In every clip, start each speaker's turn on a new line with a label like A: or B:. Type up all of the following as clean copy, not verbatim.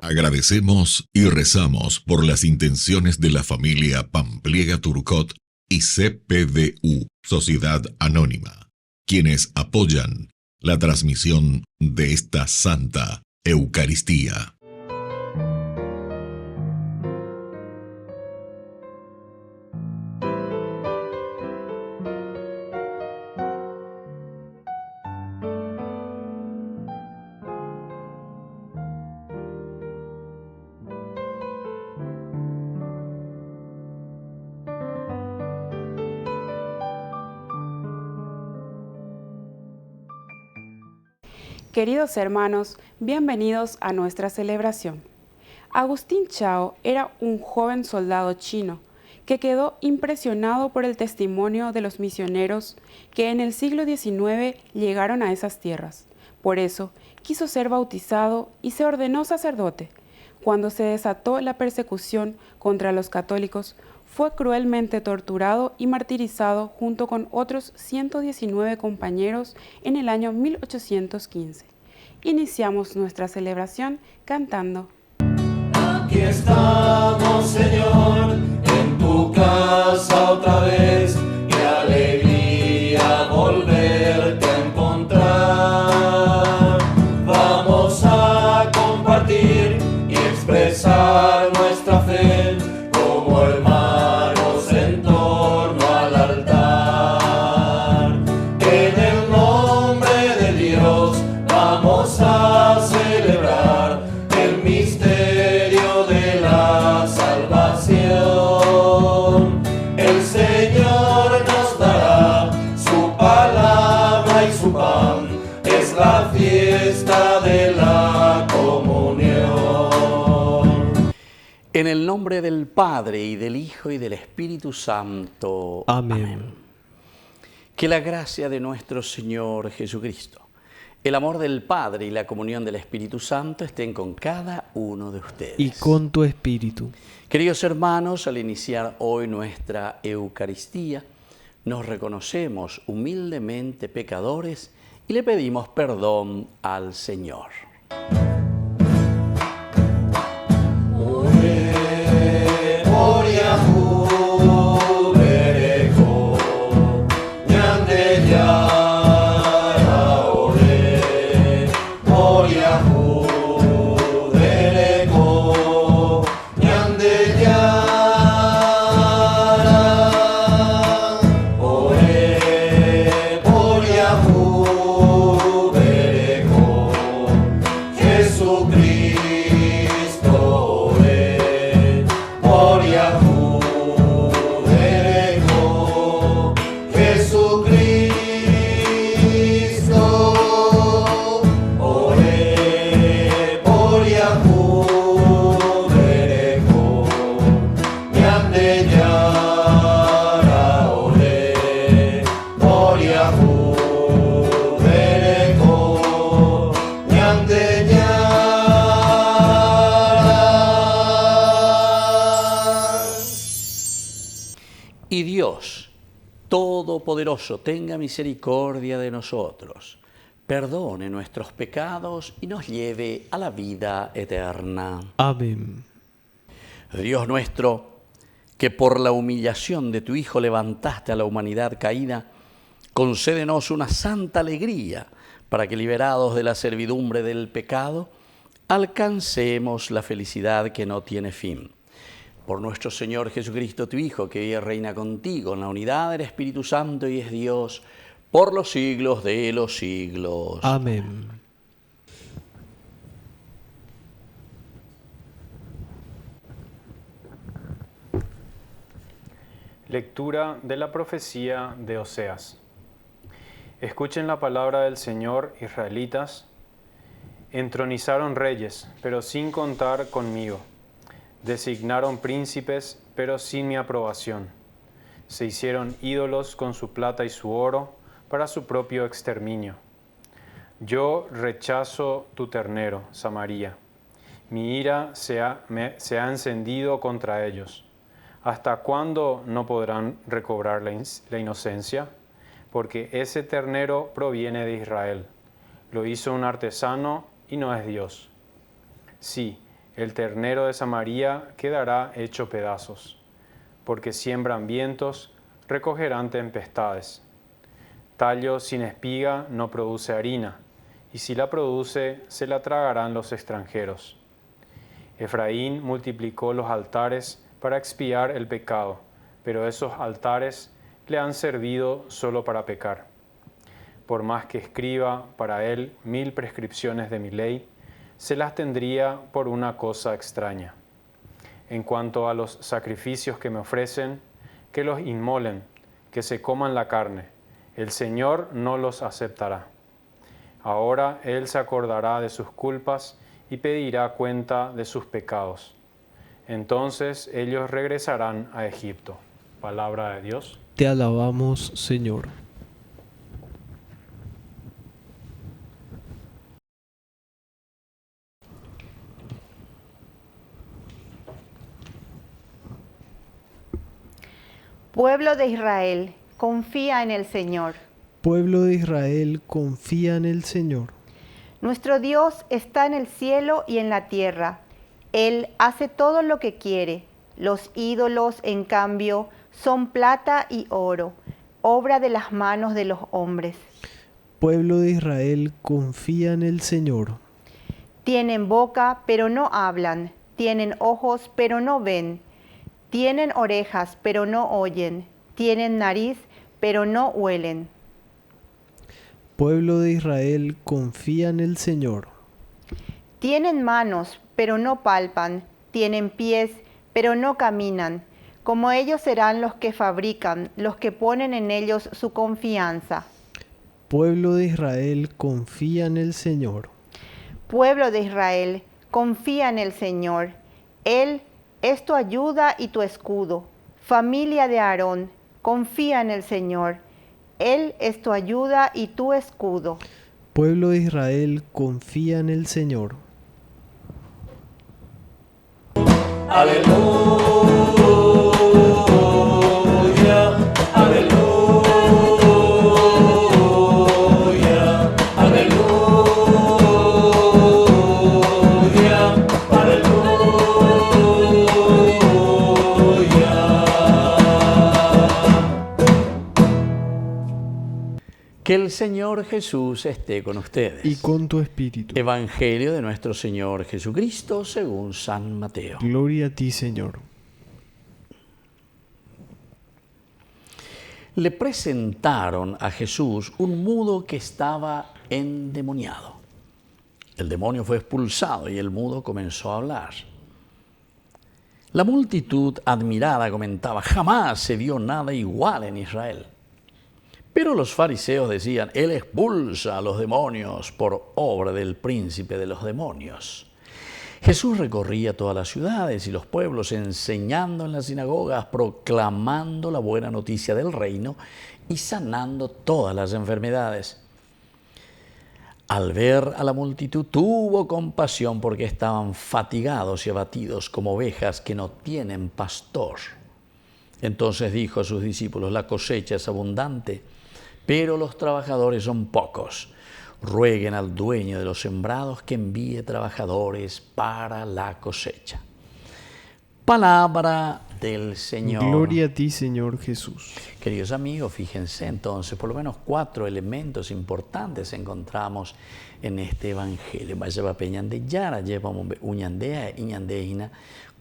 A: Agradecemos y rezamos por las intenciones de la familia Pampliega Turcot y CPDU, Sociedad Anónima, quienes apoyan la transmisión de esta Santa Eucaristía.
B: Queridos hermanos, bienvenidos a nuestra celebración. Agustín Chao era un joven soldado chino que quedó impresionado por el testimonio de los misioneros que en el siglo XIX llegaron a esas tierras. Por eso, quiso ser bautizado y se ordenó sacerdote. Cuando se desató la persecución contra los católicos, fue cruelmente torturado y martirizado junto con otros 119 compañeros en el año 1815. Iniciamos nuestra celebración cantando.
C: Aquí estamos, Señor, en tu casa otra vez. Qué alegría volverte a encontrar. Vamos a compartir y expresar nuestra fe como hermanos en torno al altar. En el nombre de Dios vamos a celebrar el misterio de la salvación. El Señor nos dará su palabra y su pan. Es la fiesta de la comunión.
D: En el nombre del Padre, y del Hijo, y del Espíritu Santo.
E: Amén.
D: Que la gracia de nuestro Señor Jesucristo, el amor del Padre y la comunión del Espíritu Santo estén con cada uno de ustedes.
E: Y con tu espíritu.
D: Queridos hermanos, al iniciar hoy nuestra Eucaristía, nos reconocemos humildemente pecadores y le pedimos perdón al Señor. Y Dios Todopoderoso tenga misericordia de nosotros, perdone nuestros pecados y nos lleve a la vida eterna.
E: Amén.
D: Dios nuestro, que por la humillación de tu Hijo levantaste a la humanidad caída, concédenos una santa alegría para que, liberados de la servidumbre del pecado, alcancemos la felicidad que no tiene fin. Por nuestro Señor Jesucristo, tu Hijo, que vive y reina contigo en la unidad del Espíritu Santo y es Dios por los siglos de los siglos.
E: Amén.
F: Lectura de la profecía de Oseas. Escuchen la palabra del Señor, israelitas. Entronizaron reyes, pero sin contar conmigo. Designaron príncipes, pero sin mi aprobación. Se hicieron ídolos con su plata y su oro para su propio exterminio. Yo rechazo tu ternero, Samaria. Mi ira se ha encendido contra ellos. ¿Hasta cuándo no podrán recobrar la inocencia? Porque ese ternero proviene de Israel. Lo hizo un artesano y no es Dios. Sí, El ternero de Samaria quedará hecho pedazos, porque siembran vientos, recogerán tempestades. Tallo sin espiga no produce harina, y si la produce, se la tragarán los extranjeros. Efraín multiplicó los altares para expiar el pecado, pero esos altares le han servido solo para pecar. Por más que escriba para él 1000 prescripciones de mi ley, se las tendría por una cosa extraña. En cuanto a los sacrificios que me ofrecen, que los inmolen, que se coman la carne, el Señor no los aceptará. Ahora Él se acordará de sus culpas y pedirá cuenta de sus pecados. Entonces ellos regresarán a Egipto. Palabra de Dios.
E: Te alabamos, Señor.
G: Pueblo de Israel, confía en el Señor.
E: Pueblo de Israel, confía en el Señor.
G: Nuestro Dios está en el cielo y en la tierra. Él hace todo lo que quiere. Los ídolos, en cambio, son plata y oro, obra de las manos de los hombres.
E: Pueblo de Israel, confía en el Señor.
G: Tienen boca, pero no hablan. Tienen ojos, pero no ven. Tienen orejas, pero no oyen. Tienen nariz, pero no huelen.
E: Pueblo de Israel, confía en el Señor.
G: Tienen manos, pero no palpan. Tienen pies, pero no caminan. Como ellos serán los que fabrican, los que ponen en ellos su confianza.
E: Pueblo de Israel, confía en el Señor.
G: Pueblo de Israel, confía en el Señor. Él es tu ayuda y tu escudo. Familia de Aarón, confía en el Señor. Él es tu ayuda y tu escudo.
E: Pueblo de Israel, confía en el Señor.
C: Aleluya, aleluya, aleluya,
D: Que el Señor Jesús esté con ustedes.
E: Y con tu espíritu.
D: Evangelio de nuestro Señor Jesucristo según San Mateo.
E: Gloria a ti, Señor.
D: Le presentaron a Jesús un mudo que estaba endemoniado. El demonio fue expulsado y el mudo comenzó a hablar. La multitud admirada comentaba: jamás se vio nada igual en Israel. Pero los fariseos decían: Él expulsa a los demonios por obra del príncipe de los demonios. Jesús recorría todas las ciudades y los pueblos, enseñando en las sinagogas, proclamando la buena noticia del reino y sanando todas las enfermedades. Al ver a la multitud, tuvo compasión porque estaban fatigados y abatidos como ovejas que no tienen pastor. Entonces dijo a sus discípulos: la cosecha es abundante, pero los trabajadores son pocos. Rueguen al dueño de los sembrados que envíe trabajadores para la cosecha. Palabra del Señor.
E: Gloria a ti, Señor Jesús.
D: Queridos amigos, fíjense entonces, por lo menos 4 elementos importantes encontramos en este Evangelio. Vaya peñande yara, lleva uñandea, iñandeina,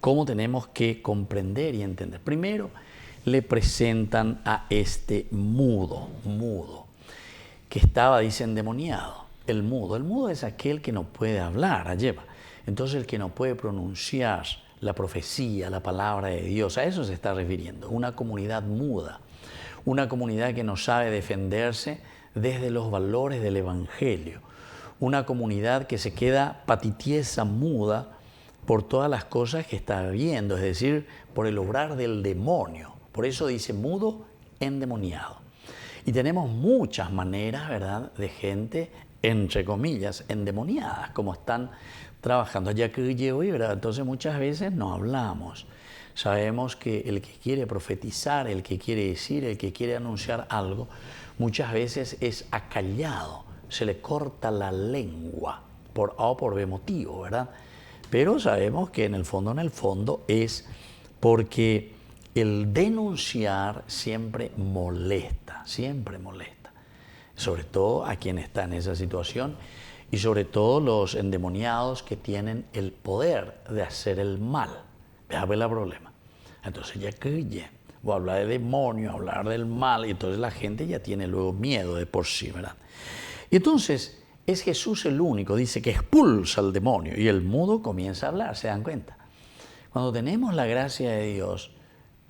D: cómo tenemos que comprender y entender. Primero, le presentan a este mudo, que estaba, dice, endemoniado. El mudo es aquel que no puede hablar, lleva. Entonces el que no puede pronunciar la profecía, la palabra de Dios, a eso se está refiriendo. Una comunidad muda, una comunidad que no sabe defenderse desde los valores del Evangelio, una comunidad que se queda patitiesa, muda, por todas las cosas que está viendo, es decir, por el obrar del demonio. Por eso dice mudo, endemoniado. Y tenemos muchas maneras, ¿verdad?, de gente, entre comillas, endemoniadas, como están trabajando allá que llevo, ¿verdad? Entonces muchas veces no hablamos. Sabemos que el que quiere profetizar, el que quiere decir, el que quiere anunciar algo, muchas veces es acallado, se le corta la lengua por A o por B motivo, ¿verdad? Pero sabemos que en el fondo es porque el denunciar siempre molesta, sobre todo a quien está en esa situación y sobre todo los endemoniados que tienen el poder de hacer el mal. Vea el problema. Entonces ya que voy a hablar de demonios, hablar del mal, y entonces la gente ya tiene luego miedo de por sí, ¿verdad? Y entonces es Jesús el único, dice, que expulsa al demonio y el mudo comienza a hablar, ¿se dan cuenta? Cuando tenemos la gracia de Dios,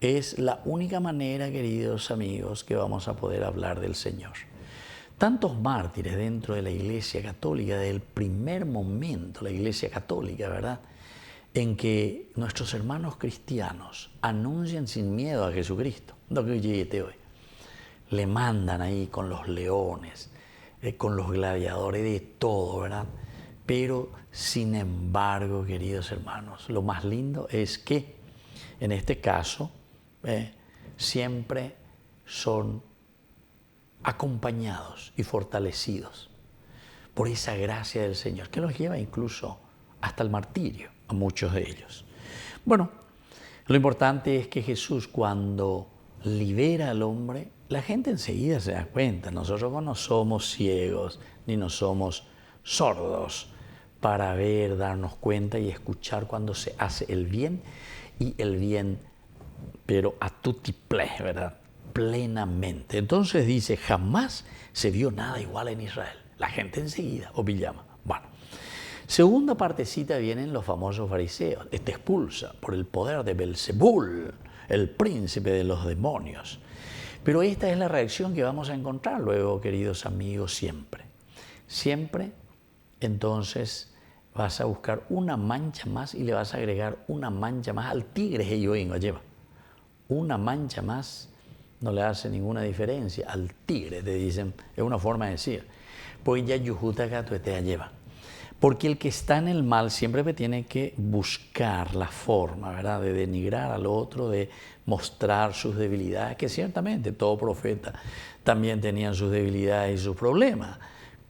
D: es la única manera, queridos amigos, que vamos a poder hablar del Señor. Tantos mártires dentro de la Iglesia Católica, desde el primer momento, la Iglesia Católica, ¿verdad?, en que nuestros hermanos cristianos anuncian sin miedo a Jesucristo. No que llegue hoy. Le mandan ahí con los leones, con los gladiadores, de todo, ¿verdad? Pero, sin embargo, queridos hermanos, lo más lindo es que, en este caso, siempre son acompañados y fortalecidos por esa gracia del Señor, que los lleva incluso hasta el martirio a muchos de ellos. Bueno, lo importante es que Jesús, cuando libera al hombre, la gente enseguida se da cuenta. Nosotros no somos ciegos ni no somos sordos para ver, darnos cuenta y escuchar cuando se hace el bien, y el bien, pero a tutti ple, ¿verdad?, plenamente. Entonces dice, jamás se vio nada igual en Israel. La gente enseguida, o pijama. Bueno, segunda partecita vienen los famosos fariseos. Este expulsa por el poder de Belzebul, el príncipe de los demonios. Pero esta es la reacción que vamos a encontrar luego, queridos amigos, siempre. Siempre, entonces, vas a buscar una mancha más y le vas a agregar una mancha más al tigre que yo lleva. Una mancha más no le hace ninguna diferencia al tigre, te dicen, es una forma de decir. Pues ya yujuta gato te lleva. Porque el que está en el mal siempre tiene que buscar la forma, ¿verdad?, de denigrar al otro, de mostrar sus debilidades, que ciertamente todo profeta también tenían sus debilidades y sus problemas.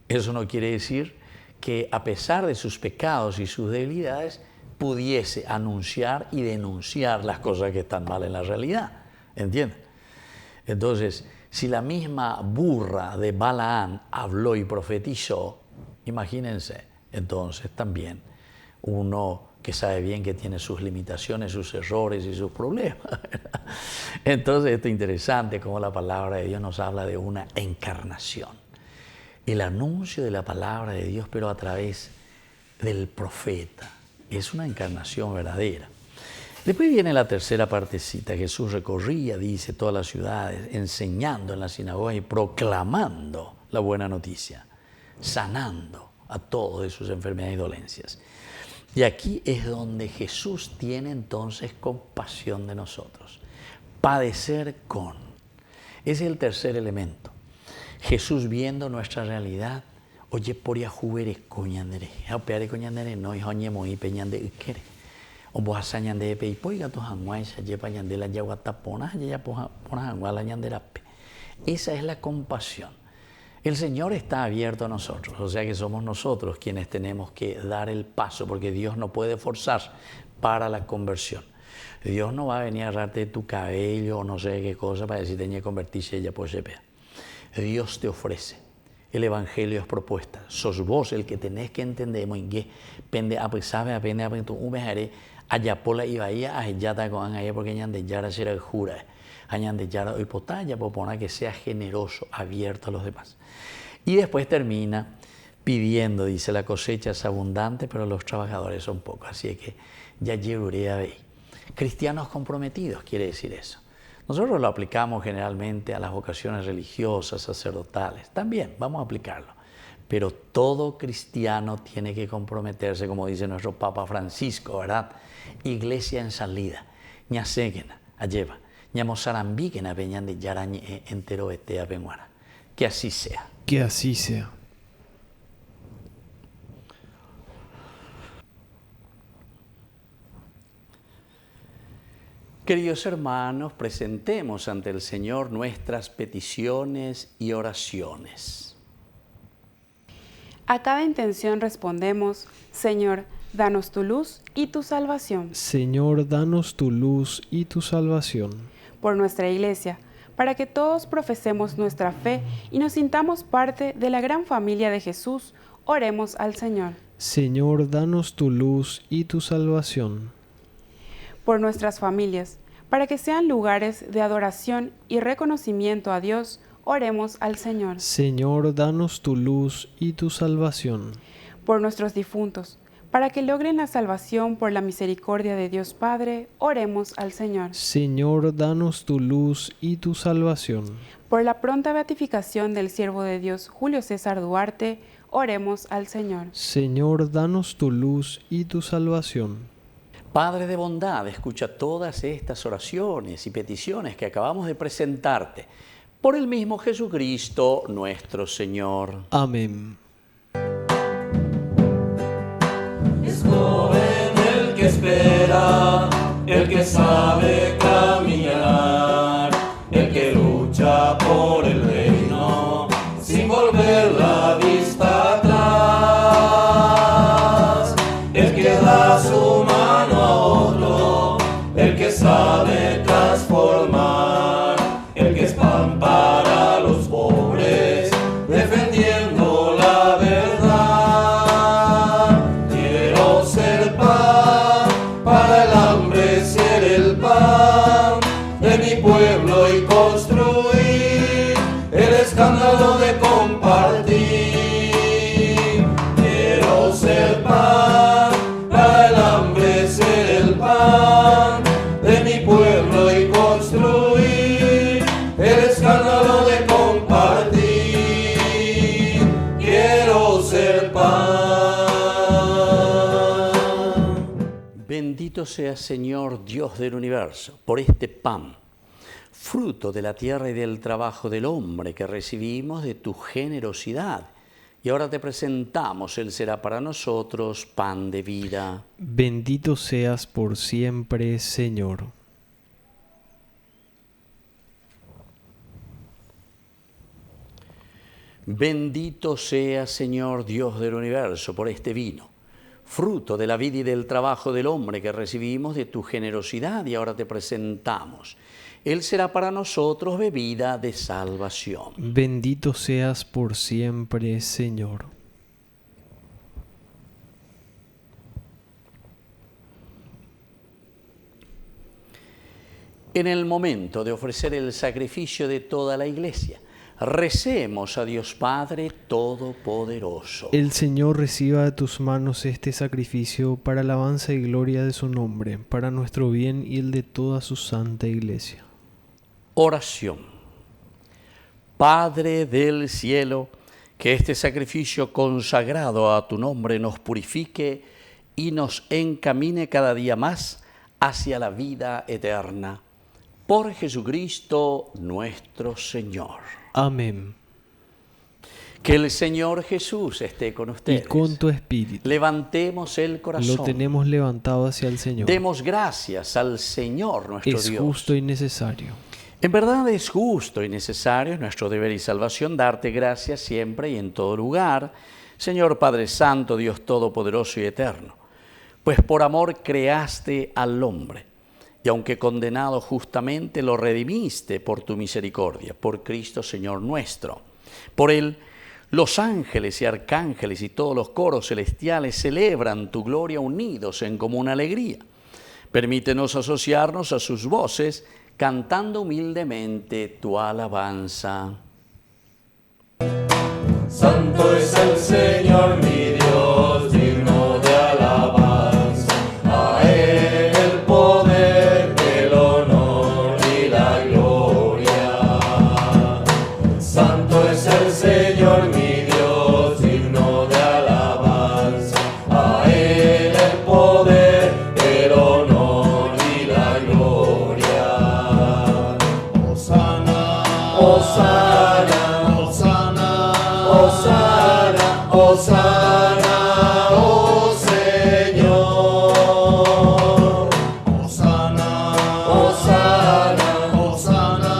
D: Eso no quiere decir que a pesar de sus pecados y sus debilidades pudiese anunciar y denunciar las cosas que están mal en la realidad, ¿entienden? Entonces, si la misma burra de Balaán habló y profetizó, imagínense, entonces también uno que sabe bien que tiene sus limitaciones, sus errores y sus problemas. Entonces esto es interesante cómo la palabra de Dios nos habla de una encarnación. El anuncio de la palabra de Dios, pero a través del profeta, es una encarnación verdadera. Después viene la tercera partecita. Jesús recorría, dice, todas las ciudades, enseñando en la sinagoga y proclamando la buena noticia, sanando a todos de sus enfermedades y dolencias. Y aquí es donde Jesús tiene entonces compasión de nosotros. Padecer con. Ese es el tercer elemento. Jesús viendo nuestra realidad, oye, por ya jugueres coñandere, apeare coñandere, no, y hoñemo y peñande ikere. O vos hasañande pe y poiga tus anguayas, llepa yandela yaguataponas, ya ponas anguala yanderape. Esa es la compasión. El Señor está abierto a nosotros, o sea que somos nosotros quienes tenemos que dar el paso, porque Dios no puede forzar para la conversión. Dios no va a venir a agarrarte tu cabello o no sé qué cosa para decir tenía que convertirse ella por sepea. Dios te ofrece. El Evangelio es propuesta. Sos vos el que tenés que entender muy bien. Pende a pesar a pende a tu umejaré allá por la ibaía a ella ta con allá porque ñan de yara será jura. Añan de yara hoy potalla por poner que sea generoso, abierto a los demás. Y después termina pidiendo, dice, la cosecha es abundante, pero los trabajadores son pocos. Así es que ya llevaré a ver. Cristianos comprometidos quiere decir eso. Nosotros lo aplicamos generalmente a las vocaciones religiosas, sacerdotales. También vamos a aplicarlo. Pero todo cristiano tiene que comprometerse, como dice nuestro Papa Francisco, ¿verdad? Iglesia en salida. Ña seguena, alleva. Ña mozarambíquena, peñan de yarañe entero etea penguara. Que así sea.
E: Que así sea.
D: Queridos hermanos, presentemos ante el Señor nuestras peticiones y oraciones.
B: A cada intención respondemos, Señor, danos tu luz y tu salvación.
E: Señor, danos tu luz y tu salvación.
B: Por nuestra Iglesia, para que todos profesemos nuestra fe y nos sintamos parte de la gran familia de Jesús, oremos al Señor.
E: Señor, danos tu luz y tu salvación.
B: Por nuestras familias, para que sean lugares de adoración y reconocimiento a Dios, oremos al Señor.
E: Señor, danos tu luz y tu salvación.
B: Por nuestros difuntos, para que logren la salvación por la misericordia de Dios Padre, oremos al Señor.
E: Señor, danos tu luz y tu salvación.
B: Por la pronta beatificación del siervo de Dios Julio César Duarte, oremos al Señor.
E: Señor, danos tu luz y tu salvación.
D: Padre de bondad, escucha todas estas oraciones y peticiones que acabamos de presentarte. Por el mismo Jesucristo nuestro Señor.
E: Amén.
C: Es joven el que espera, el que sabe caminar, el que lucha por el reino, sin volver la vista atrás. El que da su mano a otro, el que sabe transformar, el que es pan para los pobres, defendiendo la verdad. Quiero ser pan para el hambre, ser el pan de mi pueblo y construir el escándalo de compartir. Quiero ser pan para el hambre, ser el pan de mi pueblo y construir el escándalo de compartir. Quiero ser pan.
D: Bendito seas, Señor, Dios del universo, por este pan, fruto de la tierra y del trabajo del hombre que recibimos de tu generosidad. Y ahora te presentamos, Él será para nosotros pan de vida.
E: Bendito seas por siempre, Señor.
D: Bendito seas, Señor, Dios del universo, por este vino, fruto de la vida y del trabajo del hombre que recibimos de tu generosidad, y ahora te presentamos. Él será para nosotros bebida de salvación.
E: Bendito seas por siempre, Señor.
D: En el momento de ofrecer el sacrificio de toda la Iglesia, recemos a Dios Padre Todopoderoso.
E: El Señor reciba de tus manos este sacrificio para alabanza y gloria de su nombre, para nuestro bien y el de toda su santa Iglesia.
D: Oración. Padre del cielo, que este sacrificio consagrado a tu nombre nos purifique y nos encamine cada día más hacia la vida eterna. Por Jesucristo nuestro Señor.
E: Amén.
D: Que el Señor Jesús esté con ustedes.
E: Y con tu espíritu.
D: Levantemos el corazón.
E: Lo tenemos levantado hacia el Señor.
D: Demos gracias al Señor nuestro Dios.
E: Es justo y necesario.
D: En verdad es justo y necesario, es nuestro deber y salvación, darte gracias siempre y en todo lugar, Señor Padre Santo, Dios Todopoderoso y Eterno, pues por amor creaste al hombre, y aunque condenado justamente, lo redimiste por tu misericordia, por Cristo Señor nuestro. Por Él, los ángeles y arcángeles y todos los coros celestiales celebran tu gloria unidos en común alegría. Permítenos asociarnos a sus voces, cantando humildemente tu alabanza.
C: Santo es el Señor mi Dios, digno de alabanza. A Él el poder, el honor y la gloria. Santo es el Señor mi Dios, digno de alabanza. A Él el poder, el honor y la gloria. Hosana, Hosana, Hosana, Hosana, Hosana, oh Señor. Hosana, Hosana, Hosana,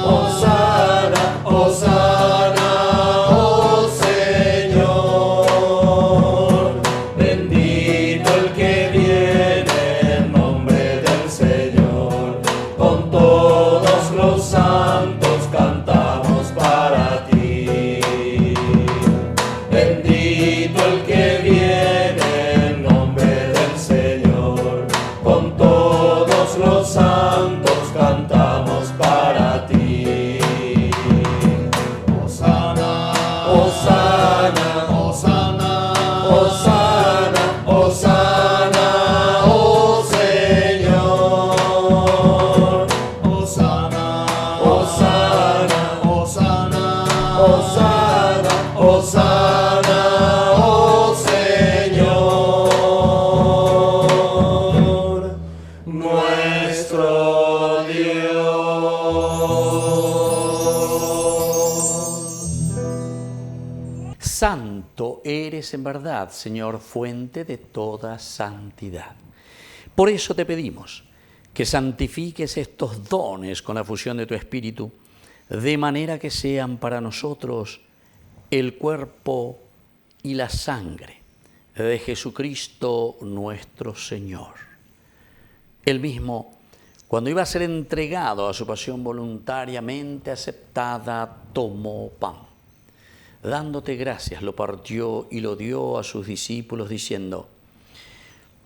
C: Hosana, Hosana, oh Señor. Bendito
D: Santo eres en verdad, Señor, fuente de toda santidad. Por eso te pedimos que santifiques estos dones con la fusión de tu Espíritu, de manera que sean para nosotros el cuerpo y la sangre de Jesucristo nuestro Señor. Él mismo, cuando iba a ser entregado a su pasión voluntariamente aceptada, tomó pan. Dándote gracias, lo partió y lo dio a sus discípulos, diciendo: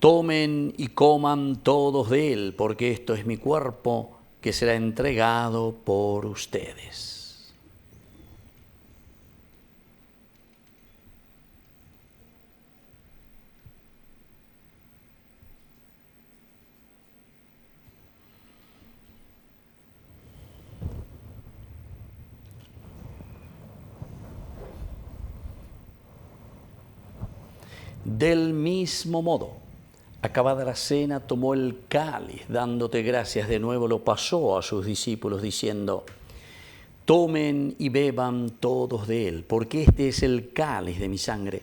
D: tomen y coman todos de él, porque esto es mi cuerpo que será entregado por ustedes. Del mismo modo, acabada la cena, tomó el cáliz, dándote gracias de nuevo, lo pasó a sus discípulos, diciendo: tomen y beban todos de él, porque este es el cáliz de mi sangre,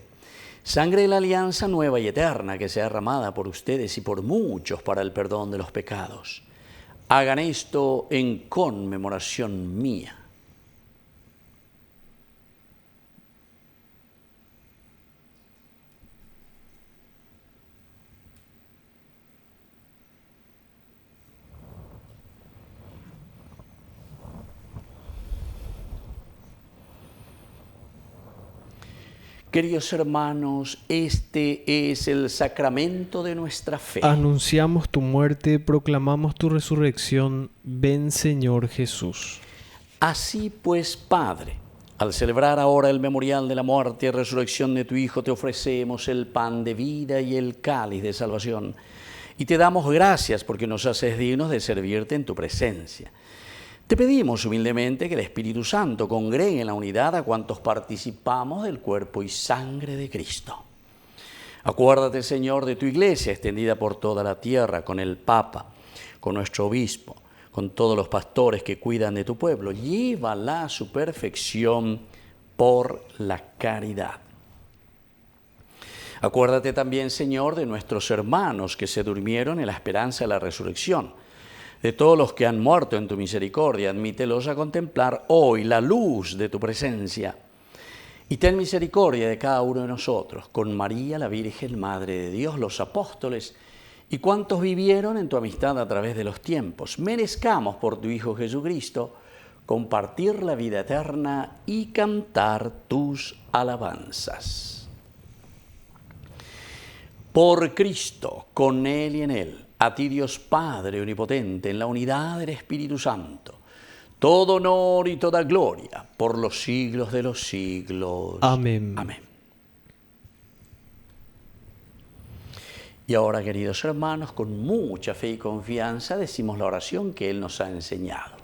D: sangre de la alianza nueva y eterna, que sea derramada por ustedes y por muchos para el perdón de los pecados. Hagan esto en conmemoración mía. Queridos hermanos, este es el sacramento de nuestra fe.
E: Anunciamos tu muerte, proclamamos tu resurrección. Ven, Señor Jesús.
D: Así pues, Padre, al celebrar ahora el memorial de la muerte y resurrección de tu Hijo, te ofrecemos el pan de vida y el cáliz de salvación. Y te damos gracias porque nos haces dignos de servirte en tu presencia. Te pedimos humildemente que el Espíritu Santo congregue en la unidad a cuantos participamos del cuerpo y sangre de Cristo. Acuérdate, Señor, de tu Iglesia extendida por toda la tierra, con el Papa, con nuestro Obispo, con todos los pastores que cuidan de tu pueblo. Llévala a su perfección por la caridad. Acuérdate también, Señor, de nuestros hermanos que se durmieron en la esperanza de la resurrección. De todos los que han muerto en tu misericordia, admítelos a contemplar hoy la luz de tu presencia. Y ten misericordia de cada uno de nosotros, con María, la Virgen, Madre de Dios, los apóstoles, y cuantos vivieron en tu amistad a través de los tiempos. Merezcamos por tu Hijo Jesucristo compartir la vida eterna y cantar tus alabanzas. Por Cristo, con Él y en Él, a ti, Dios Padre Omnipotente, en la unidad del Espíritu Santo, todo honor y toda gloria por los siglos de los siglos.
E: Amén.
D: Amén. Y ahora, queridos hermanos, con mucha fe y confianza decimos la oración que Él nos ha enseñado.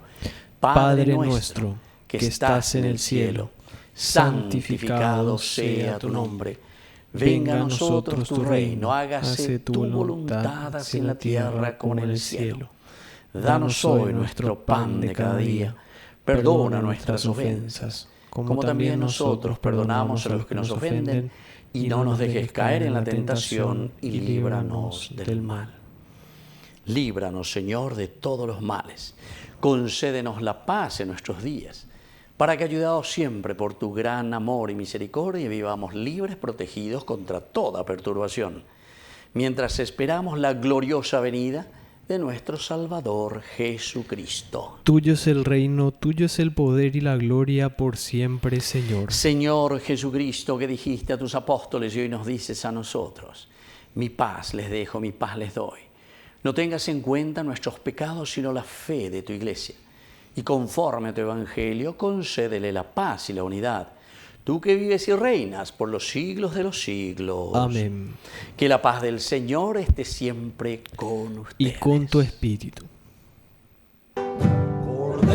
E: Padre nuestro, que estás en el cielo, santificado sea tu nombre. Venga a nosotros tu reino, hágase tu voluntad, así en la tierra como en el cielo. Danos hoy nuestro pan de cada día. Perdona nuestras ofensas, como también nosotros perdonamos a los que nos ofenden. Y no nos dejes caer en la tentación, y líbranos del mal. Líbranos, Señor, de todos los males. Concédenos la paz en nuestros días, para que, ayudados siempre por tu gran amor y misericordia, vivamos libres, protegidos contra toda perturbación, mientras esperamos la gloriosa venida de nuestro Salvador Jesucristo. Tuyo es el reino, tuyo es el poder y la gloria por siempre, Señor.
D: Señor Jesucristo, que dijiste a tus apóstoles y hoy nos dices a nosotros: mi paz les dejo, mi paz les doy. No tengas en cuenta nuestros pecados, sino la fe de tu Iglesia. Y conforme a tu Evangelio, concédele la paz y la unidad. Tú que vives y reinas por los siglos de los siglos.
E: Amén.
D: Que la paz del Señor esté siempre con ustedes.
E: Y con tu espíritu.
C: Cordero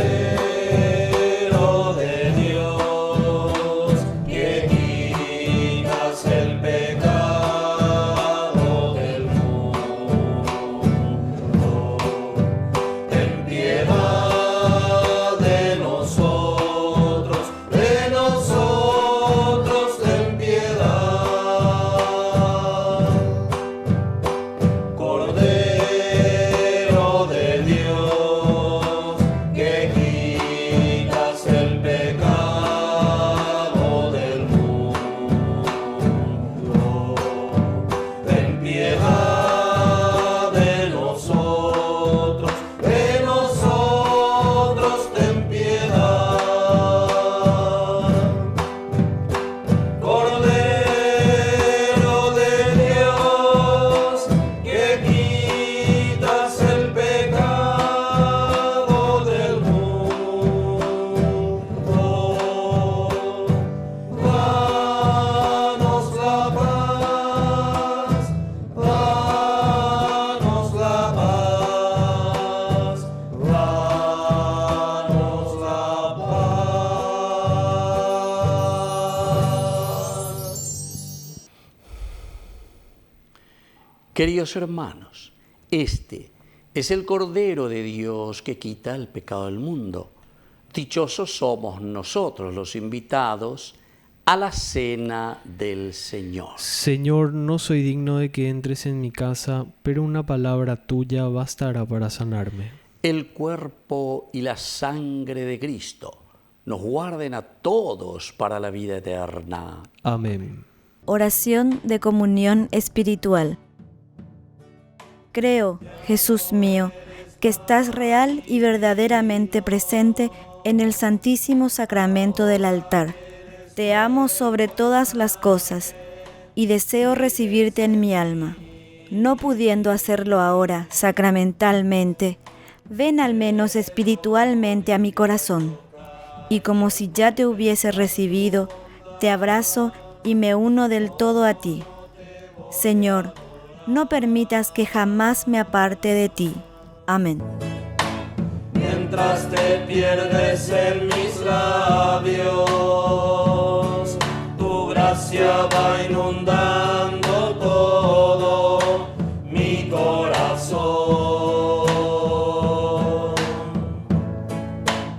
C: de Dios, que quitas el pecado del mundo, ten piedad.
D: Queridos hermanos, este es el Cordero de Dios que quita el pecado del mundo. Dichosos somos nosotros los invitados a la cena del Señor.
E: Señor, no soy digno de que entres en mi casa, pero una palabra tuya bastará para sanarme.
D: El cuerpo y la sangre de Cristo nos guarden a todos para la vida eterna.
E: Amén.
H: Oración de comunión espiritual. Creo, Jesús mío, que estás real y verdaderamente presente en el Santísimo Sacramento del altar. Te amo sobre todas las cosas y deseo recibirte en mi alma. No pudiendo hacerlo ahora sacramentalmente, ven al menos espiritualmente a mi corazón. Y como si ya te hubiese recibido, te abrazo y me uno del todo a ti. Señor, no permitas que jamás me aparte de ti. Amén.
C: Mientras te pierdes en mis labios, tu gracia va inundando todo mi corazón.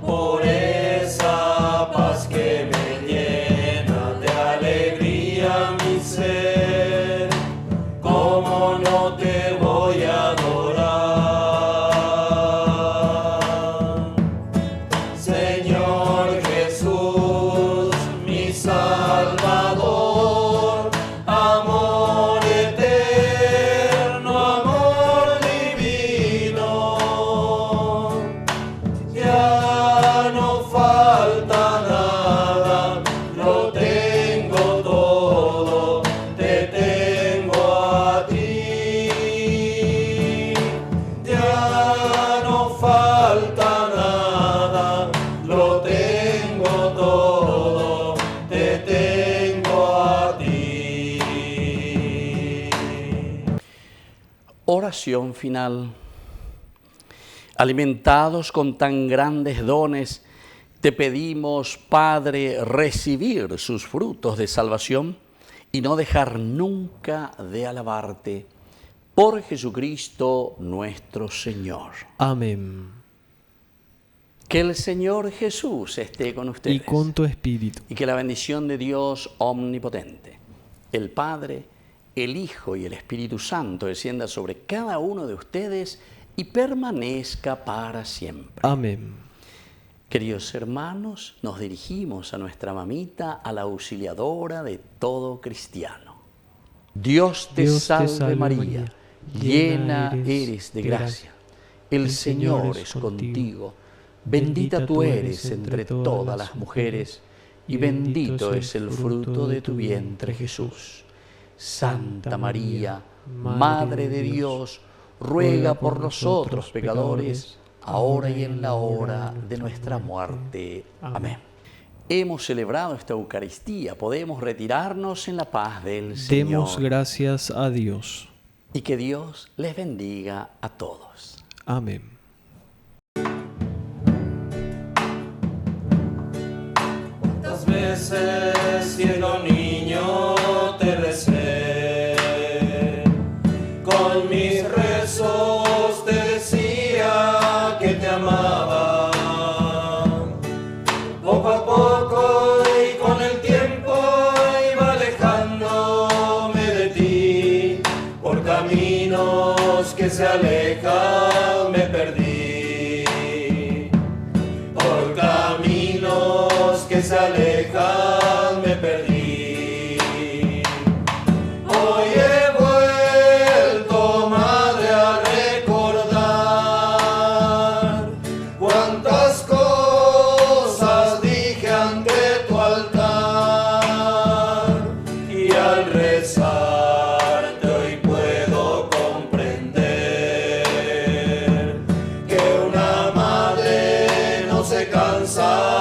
C: Por esa paz que me llena de alegría mi ser, ¿cómo no te voy a adorar? Señor Jesús, mi Salvador, amor eterno, amor divino, ya no falta nada, lo tengo todo, te tengo a ti, ya no falta nada, lo tengo todo, te tengo a ti.
D: Oración final. Alimentados con tan grandes dones, te pedimos, Padre, recibir sus frutos de salvación y no dejar nunca de alabarte. Por Jesucristo nuestro Señor.
E: Amén.
D: Que el Señor Jesús esté con ustedes.
E: Y con tu espíritu.
D: Y que la bendición de Dios omnipotente, el Padre, el Hijo y el Espíritu Santo descienda sobre cada uno de ustedes y permanezca para siempre.
E: Amén.
D: Queridos hermanos, nos dirigimos a nuestra mamita, a la auxiliadora de todo cristiano. Dios te salve María, llena eres de gracia. El Señor es contigo. Bendita tú eres entre todas las mujeres, y bendito es el fruto de tu vientre, Jesús. Santa María, Madre de Dios, ruega por nosotros pecadores, ahora y en la hora de nuestra muerte. Amén. Hemos celebrado esta Eucaristía, podemos retirarnos en la paz del Señor.
E: Demos gracias a Dios.
D: Y que Dios les bendiga a todos.
E: Amén.
C: ¿Cuántas veces siendo niño te recé? Con mis rezos te decía que te amaba. Poco a poco y con el tiempo iba alejándome de ti. Por caminos que se alejan me perdí. Por caminos que se alejan me perdí. Hoy he vuelto, madre, a recordar cuántas cosas dije ante tu altar, y al rezarte hoy puedo comprender que una madre no se cansa